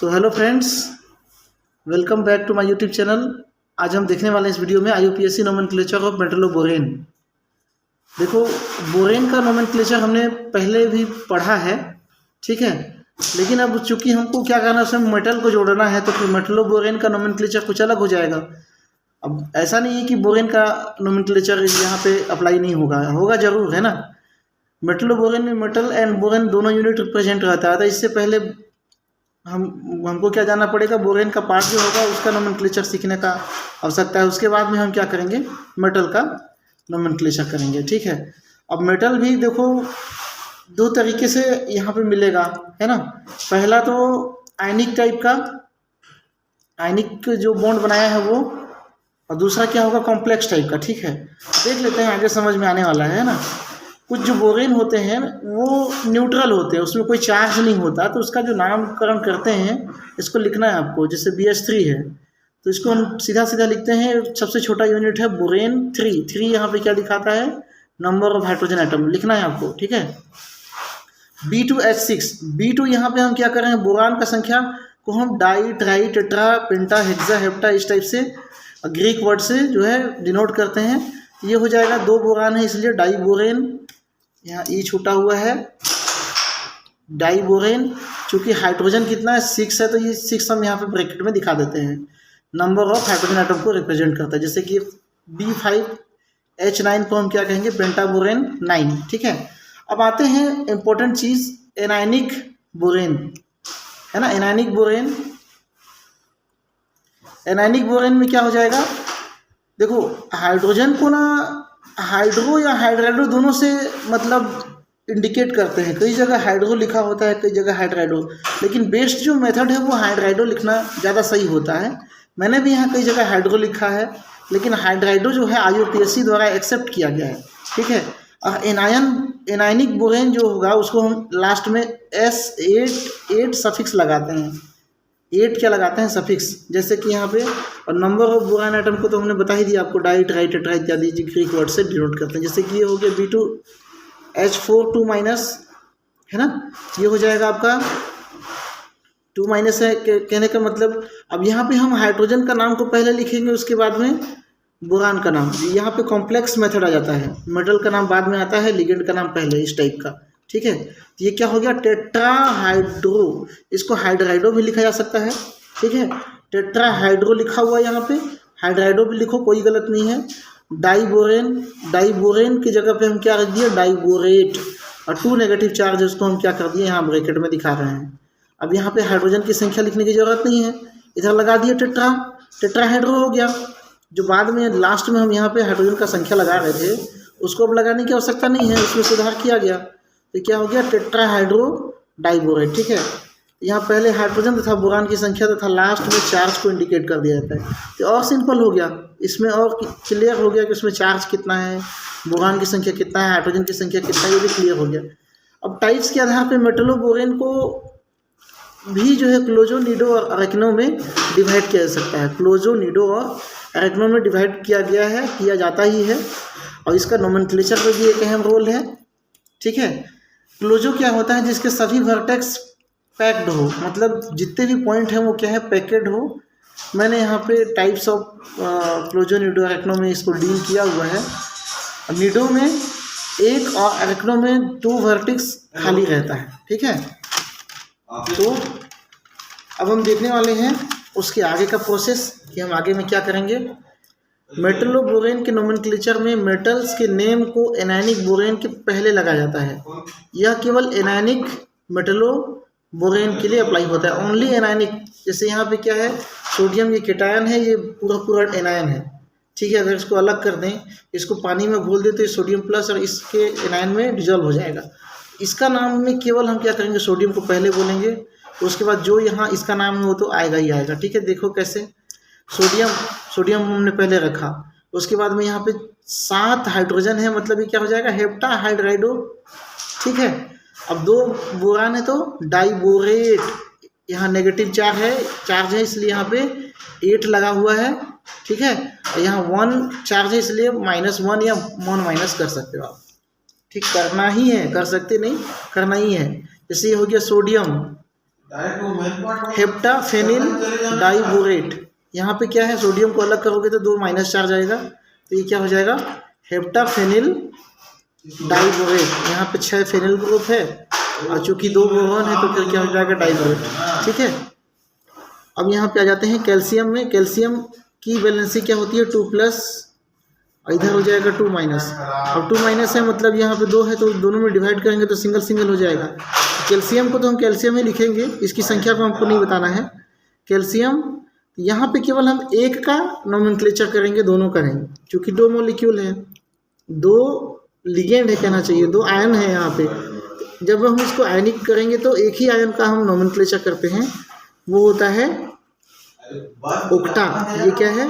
So hello friends, welcome back to my YouTube channel. आज हम देखने वाले हैं इस वीडियो में IUPAC नोमेनक्लेचर ऑफ मेटलोबोरेन। देखो, बोरेन का नोमेनक्लेचर हमने पहले भी पढ़ा है, ठीक है। लेकिन अब चूंकि हमको क्या करना है, उसमें मेटल को जोड़ना है, तो फिर मेटलोबोरेन का नोमेनक्लेचर कुछ अलग हो जाएगा। अब ऐसा नहीं है कि बोरेन का नोमेनक्लेचर यहाँ पे अप्लाई नहीं होगा, होगा जरूर, है ना। मेटलोबोरेन में मेटल एंड बोरेन दोनों यूनिट रिप्रेजेंट रहता है। तो इससे पहले हमको क्या जानना पड़ेगा, बोरेन का पार्ट जो होगा उसका नोमेनक्लेचर सीखने का आवश्यकता है। उसके बाद में हम क्या करेंगे, मेटल का नोमेनक्लेचर करेंगे, ठीक है। अब मेटल भी देखो दो तरीके से यहाँ पे मिलेगा, है ना। पहला तो आयनिक टाइप का, आयनिक जो बॉन्ड बनाया है वो, और दूसरा क्या होगा, कॉम्प्लेक्स टाइप का, ठीक है। देख लेते हैं, आगे समझ में आने वाला है ना। कुछ जो बोरेन होते हैं वो न्यूट्रल होते हैं, उसमें कोई चार्ज नहीं होता, तो उसका जो नामकरण करते हैं इसको लिखना है आपको। जैसे BH3 है तो इसको हम सीधा सीधा लिखते हैं, सबसे छोटा यूनिट है बोरेन 3 यहाँ पे क्या दिखाता है, नंबर ऑफ हाइड्रोजन एटम लिखना है आपको, ठीक है। B2H6, B2 यहाँ पे हम क्या कर रहे हैं, बोरान का संख्या को हम डाई, ट्राई, टेट्रा, पेंटा, हेक्सा, हेप्टा इस टाइप से ग्रीक वर्ड से जो है डिनोट करते हैं। ये हो जाएगा, दो बोरान है इसलिए डाई बोरेन, यहाँ ई छूटा हुआ है, डाई बोरेन। चूँकि हाइड्रोजन कितना है, 6 है, तो ये 6 हम यहाँ पे ब्रैकेट में दिखा देते हैं, नंबर ऑफ हाइड्रोजन एटम को रिप्रेजेंट करता है। जैसे कि B5H9 को हम क्या कहेंगे, पेंटाबोरेन 9, ठीक है। अब आते हैं इम्पोर्टेंट चीज़, एनायनिक बोरेन, है ना। एनायनिक बोरेन, एनायनिक बोरेन में क्या हो जाएगा, देखो हाइड्रोजन को ना हाइड्रो या हाइड्राइडो दोनों से मतलब इंडिकेट करते हैं। कई जगह हाइड्रो लिखा होता है, कई जगह हाइड्राइडो, लेकिन बेस्ट जो मेथड है वो हाइड्राइडो लिखना ज़्यादा सही होता है। मैंने भी यहाँ कई जगह हाइड्रो लिखा है, लेकिन हाइड्राइडो जो है IUPAC द्वारा एक्सेप्ट किया गया है, ठीक है। एनायनिक बोरेन जो होगा उसको हम लास्ट में S8 सफिक्स लगाते हैं। 8 क्या लगाते हैं, सफिक्स। जैसे कि यहाँ पे, और नंबर ऑफ बोरान एटम को तो हमने बता ही दिया आपको, डाई, ट्राई, टेट्रा इत्यादि ग्रीक वर्ड से डिनोट करते हैं। जैसे कि ये हो गया B2H4 2-, है ना। ये हो जाएगा आपका 2- है, कहने का मतलब। अब यहाँ पे हम हाइड्रोजन का नाम को पहले लिखेंगे, उसके बाद में बोरान का नाम। यहाँ पे कॉम्प्लेक्स मेथड आ जाता है, मेटल का नाम बाद में आता है, लिगेंड का नाम पहले, इस टाइप का, ठीक है। तो ये क्या हो गया, टेट्राहाइड्रो, इसको हाइड्राइडो भी लिखा जा सकता है, ठीक है। टेट्राहाइड्रो लिखा हुआ है यहाँ पे, हाइड्राइडो भी लिखो, कोई गलत नहीं है। डाईबोरेन, डाईबोरेन की जगह पे हम क्या रख दिए, डाईबोरेट, और 2 नेगेटिव चार्ज उसको हम क्या कर दिए, यहाँ ब्रैकेट में दिखा रहे हैं। अब यहाँ पे हाइड्रोजन की संख्या लिखने की जरूरत नहीं है, इधर लगा दिए टेट्राहाइड्रो हो गया। जो बाद में लास्ट में हम यहाँ पे हाइड्रोजन का संख्या लगा रहे थे उसको अब लगाने की आवश्यकता नहीं है, उसमें सुधार किया गया। तो क्या हो गया, टेट्राहाइड्रो डाइबोरेट, ठीक है। यहाँ पहले हाइड्रोजन तथा बोरान की संख्या तथा लास्ट में चार्ज को इंडिकेट कर दिया जाता है। तो और सिंपल हो गया, इसमें और क्लियर हो गया कि उसमें चार्ज कितना है, बोरान की संख्या कितना है, हाइड्रोजन की संख्या कितना है, ये भी क्लियर हो गया। अब टाइप्स के आधार पर मेटलोबोरेन को भी जो है क्लोजोनिडो और अरेक्नो में डिवाइड किया जा सकता है। क्लोजोनिडो और अरेक्नो में डिवाइड किया गया है, किया जाता ही है, और इसका नोमेनक्लेचर में भी एक अहम रोल है, ठीक है। क्लोजो क्या होता है, जिसके सभी वर्टेक्स पैक्ड हो, मतलब जितने भी पॉइंट हैं वो क्या है, पैकेड हो। मैंने यहाँ पे टाइप्स ऑफ क्लोजो, निडो, अरेक्नो में इसको डील किया हुआ है। निडो में 1 और अरेक्नो में 2 वर्टेक्स खाली रहता है, ठीक है। तो अब हम देखने वाले हैं उसके आगे का प्रोसेस, कि हम आगे में क्या करेंगे। मेटलोबोरेन के नोमेनक्लेचर में मेटल्स के नेम को एनायनिक बोरेन के पहले लगाया जाता है। यह केवल एनायनिक मेटलोबोरेन के लिए अप्लाई होता है, ओनली एनायनिक। जैसे यहाँ पे क्या है, सोडियम ये केटायन है, ये पूरा एनायन है, ठीक है। अगर इसको अलग कर दें, इसको पानी में घोल दें, तो ये सोडियम प्लस और इसके एनायन में डिजॉल्व हो जाएगा। इसका नाम में केवल हम क्या करेंगे, सोडियम को पहले बोलेंगे, उसके बाद जो यहाँ इसका नाम है वो तो आएगा ही आएगा, ठीक है। देखो कैसे, सोडियम हमने पहले रखा, उसके बाद में यहाँ पे 7 हाइड्रोजन है, मतलब ये क्या हो जाएगा, हेप्टा हाइड्राइडो, ठीक है। अब 2 बोरान है तो डाइबोरेट, यहाँ नेगेटिव चार्ज है इसलिए यहाँ पे 8 लगा हुआ है, ठीक है। यहाँ 1 चार्ज है इसलिए -1 या 1- कर सकते हो आप, ठीक, करना ही है, कर सकते नहीं, करना ही है। जैसे ये हो गया सोडियम, हेप्टाफेनिल डाइबोरेट। यहाँ पे क्या है, सोडियम को अलग करोगे तो 2 माइनस चार्ज आएगा, तो ये क्या हो जाएगा, हेप्टाफेनिल डाइबोरेट। यहाँ पे 6 फेनिल ग्रुप है और चूंकि 2 बोरॉन है तो फिर क्या हो जाएगा, डाइबोरेट। ठीक है, अब यहाँ पे आ जाते हैं कैल्शियम में। कैल्शियम की वैलेंसी क्या होती है, 2+, इधर हो जाएगा 2-। अब 2- है मतलब यहाँ पे 2 है तो दोनों में डिवाइड करेंगे तो सिंगल सिंगल हो जाएगा। कैल्शियम को तो हम कैल्शियम ही लिखेंगे, इसकी संख्या को हमको नहीं बताना है। कैल्शियम यहाँ पे केवल हम एक का नोमेनक्लेचर करेंगे, दोनों का नहीं, क्योंकि 2 मॉलिक्यूल है, 2 लिगेंड है कहना चाहिए, 2 आयन है यहाँ पे। जब हम इसको आयनिक करेंगे तो एक ही आयन का हम नोमेनक्लेचर करते हैं, वो होता है ओक्टा। ये क्या है,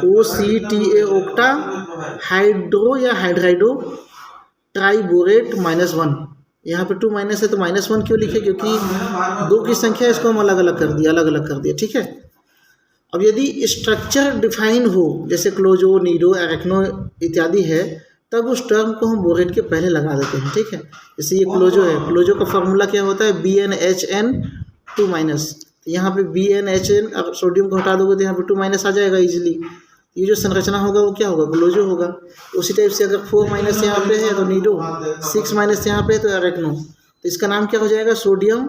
OCTA ओक्टा हाइड्रो या हाइड्राइडो ट्राइबोरेट -1। यहाँ पे 2- है तो -1 क्यों लिखे, क्योंकि 2 की संख्या, इसको हम अलग अलग कर दिया। ठीक है, अब यदि स्ट्रक्चर डिफाइन हो जैसे क्लोजो, नीडो, एरेक्नो इत्यादि है, तब उस टर्म को हम बोरेट के पहले लगा देते हैं। ठीक है, जैसे ये क्लोजो है, क्लोजो का फॉर्मूला क्या होता है, BnHn 2-। यहाँ पे BnHn, अब सोडियम को हटा दोगे तो यहाँ पे 2- आ जाएगा इजीली। ये जो संरचना होगा वो क्या होगा, क्लोजो होगा। उसी टाइप से अगर 4- यहाँ पे है तो नीडो, 6- यहाँ पे है तो एरेक्नो, तो इसका नाम क्या हो जाएगा, सोडियम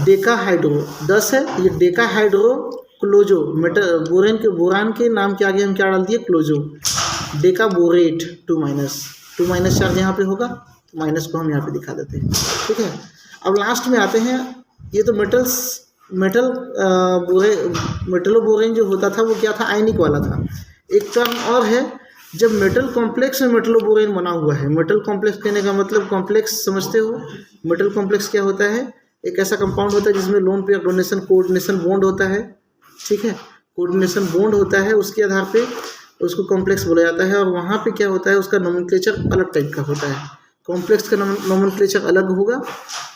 डेकाहाइड्रो 10 है, ये डेकाहाइड्रो क्लोजो। मेटल बोरान के नाम के आगे हम क्या डाल दिए, क्लोजो। डेकाबोरेट 2- चार्ज यहाँ पे होगा, तो माइनस को हम यहाँ पे दिखा देते हैं। ठीक है, अब लास्ट में आते हैं, ये तो मेटलोबोरेन जो होता था वो क्या था, आयनिक वाला था। एक टर्म और है, जब मेटल कॉम्प्लेक्स में मेटलोबोरेन बना हुआ है। मेटल कॉम्प्लेक्स कहने का मतलब, कॉम्प्लेक्स समझते हो, मेटल कॉम्प्लेक्स क्या होता है, एक ऐसा कंपाउंड होता है जिसमें lone pair donation coordination bond होता है। ठीक है, कोऑर्डिनेशन बॉन्ड होता है, उसके आधार पे उसको कॉम्प्लेक्स बोला जाता है। और वहाँ पे क्या होता है, उसका नोमेनक्लेचर अलग टाइप का होता है। कॉम्प्लेक्स का नोमेनक्लेचर अलग होगा,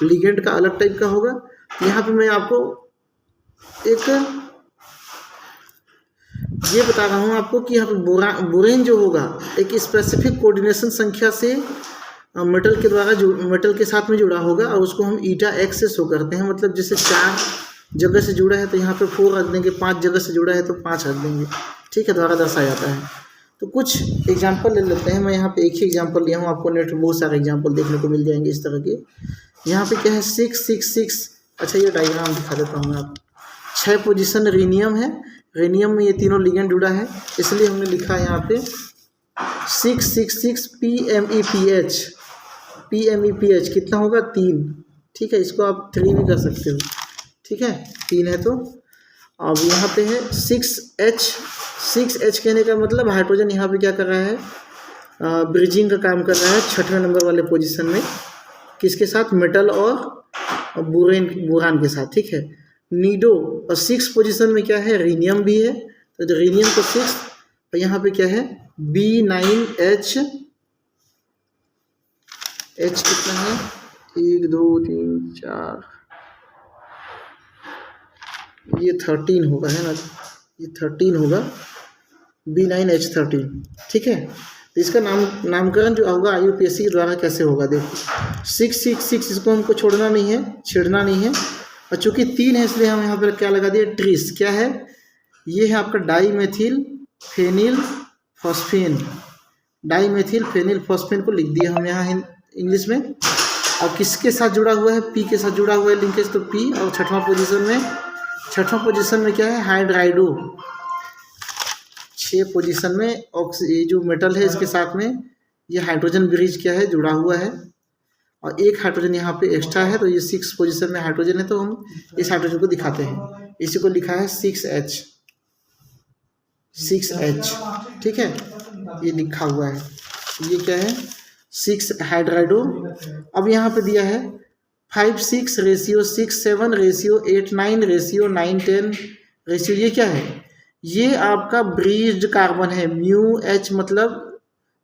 लिगेंड का अलग टाइप का होगा। यहाँ पे मैं आपको एक ये बता रहा हूँ आपको कि यहाँ पे बोरेन जो होगा, एक स्पेसिफिक कोऑर्डिनेशन संख्या से मेटल के द्वारा मेटल के साथ में जुड़ा होगा, और उसको हम 𝛳x से शो करते हैं। मतलब जैसे 4 जगह से जुड़ा है तो यहाँ पे 4 रख देंगे, 5 जगह से जुड़ा है तो 5 रख देंगे। ठीक है, द्वारा दर्शाया जाता है। तो कुछ एग्जांपल ले लेते हैं। मैं यहाँ पे एक ही एग्जांपल लिया हूँ, आपको नेट में बहुत सारे एग्जांपल देखने को मिल जाएंगे इस तरह के। यहाँ पे क्या है, 666। अच्छा, ये डायग्राम दिखा देता हूँ मैं आपको। 6 पोजीशन रेनियम है, रेनियम में ये तीनों लिगेंड जुड़ा है, इसलिए हमने लिखा है यहाँ पे 666 PMEPH कितना होगा, 3। ठीक है, इसको आप 3 भी कर सकते हो। ठीक है, 3 है तो। अब यहाँ पे है 6H कहने का मतलब हाइड्रोजन यहाँ पे क्या कर रहा है, ब्रिजिंग का काम कर रहा है 6वें नंबर वाले पोजीशन में। किसके साथ, मेटल और बोरान के साथ। ठीक है, नीडो और 6 पोजीशन में क्या है, रीनियम भी है, तो रीनियम को 6, और यहाँ पे क्या है B9H कितना है, 1 2 3 4, ये 13 होगा, है ना, ये 13 होगा, B9H13। ठीक है, तो इसका नामकरण जो होगा IUPAC द्वारा कैसे होगा, देखो 666, इसको हमको छोड़ना नहीं है, छेड़ना नहीं है। और चूंकि 3 है इसलिए हम यहाँ पर क्या लगा दिए, ट्रिस। क्या है, ये है आपका डाईमेथिल फेनिल फॉस्फेन को लिख दिया हम यहाँ इंग्लिश में। और किसके साथ जुड़ा हुआ है, P के साथ जुड़ा हुआ है लिंकेज, तो P। और 6वां पोजीशन में क्या है, हाइड्राइडो। 6 पोजीशन में ये जो मेटल है इसके साथ में ये हाइड्रोजन ब्रिज क्या है, जुड़ा हुआ है, और एक हाइड्रोजन यहाँ पे एक्स्ट्रा है, तो ये 6 पोजीशन में हाइड्रोजन है, तो हम इस हाइड्रोजन को दिखाते हैं। इसी को लिखा है 6H। ठीक है, ये लिखा हुआ है, ये क्या है, 6 हाइड्राइडो। अब यहाँ पे दिया है 5:6 रेशियो 6:7 रेशियो 8:9 रेशियो 9:10 रेशियो। ये क्या है, ये आपका ब्रीज्ड कार्बन है, μH मतलब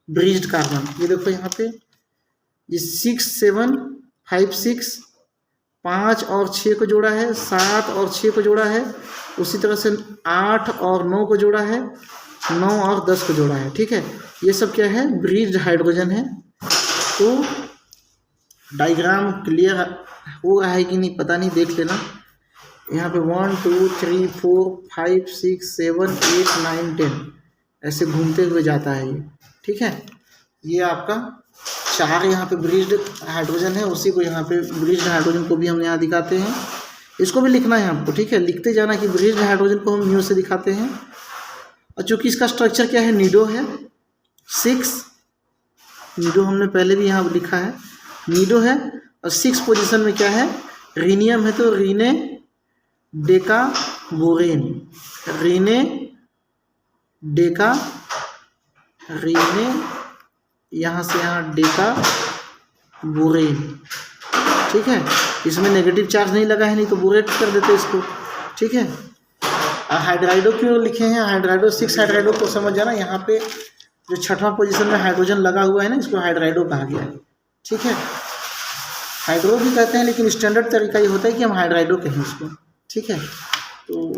ब्रीज्ड कार्बन। ये देखो यहाँ पे ये 6 7 5 6 5 और 6 को जोड़ा है, 7 और 6 को जोड़ा है, उसी तरह से 8 और 9 को जोड़ा है, 9 और 10 को जोड़ा है। ठीक है, ये सब क्या है, ब्रीज्ड हाइड्रोजन है। तो डायग्राम क्लियर हो रहा है कि नहीं पता नहीं, देख लेना। यहाँ पे 1 2 3 4 5 6 7 8 9 10 ऐसे घूमते हुए जाता है ये, ठीक है। ये आपका 4 यहाँ पे ब्रिज्ड हाइड्रोजन है, उसी को यहाँ पे ब्रिज्ड हाइड्रोजन को भी हम यहाँ दिखाते हैं। इसको भी लिखना है आपको, ठीक है, लिखते जाना कि ब्रिज्ड हाइड्रोजन को हम न्यू से दिखाते हैं। और चूँकि इसका स्ट्रक्चर क्या है, नीडो है 6, नीडो हमने पहले भी यहाँ लिखा है, नीडो है। और 6 पोजीशन में क्या है, रीनियम है, तो रीने डेका बोरेन, रीने डेका, रीने यहाँ से यहाँ डेका बोरेन, ठीक है। इसमें नेगेटिव चार्ज नहीं लगा है, नहीं तो बोरेट कर देते इसको, ठीक है। हाइड्राइडो क्यों लिखे हैं, हाइड्राइडो 6 हाइड्राइडो को समझ जाना। यहाँ पे जो 6वां पोजीशन में हाइड्रोजन लगा हुआ है ना, इसको हाइड्राइडो कहा गया है, ठीक है। हाइड्रो भी कहते हैं, लेकिन स्टैंडर्ड तरीका ये होता है कि हम हाइड्राइडो कहें इसको, ठीक है। तो